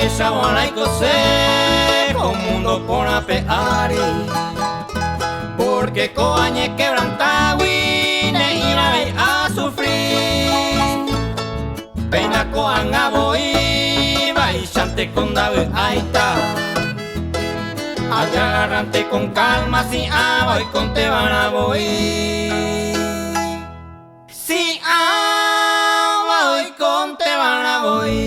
esa buena y cose con mundo por apeari porque coañe quebrantagui ne ira a sufrir peina coan a boi baixante con dabe aita allá agarrante con calma si a voy con te van a voy si a voy con te van a voy.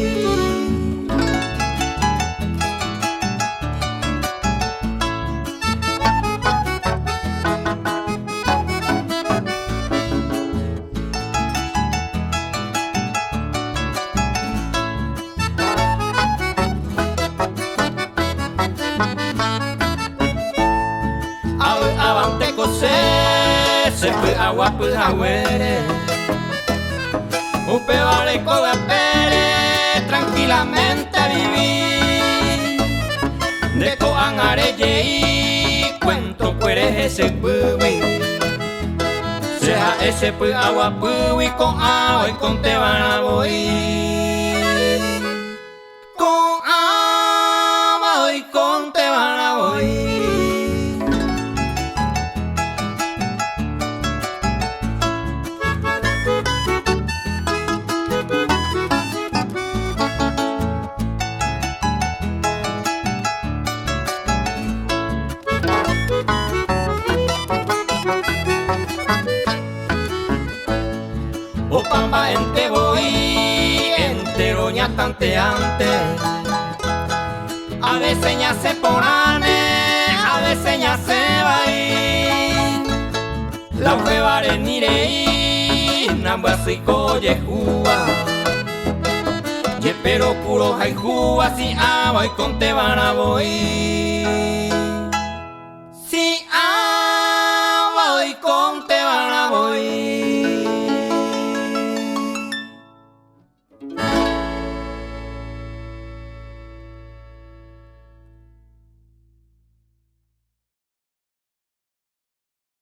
Avante cose se fue agua pues agüere upe vale coga pere tranquilamente vivir de coan areye y cuento puedes ese pubi sea ese pues agua pubi con agua y con te van a voy con agua y con te van a voy. O pamba ente voy, entero ya tanteante. A veces ya se porane, a veces ya se va a ir. La ujebare nirei, nambuasi coye juba. Ye pero puro hay juba, si a voy con te van a voy.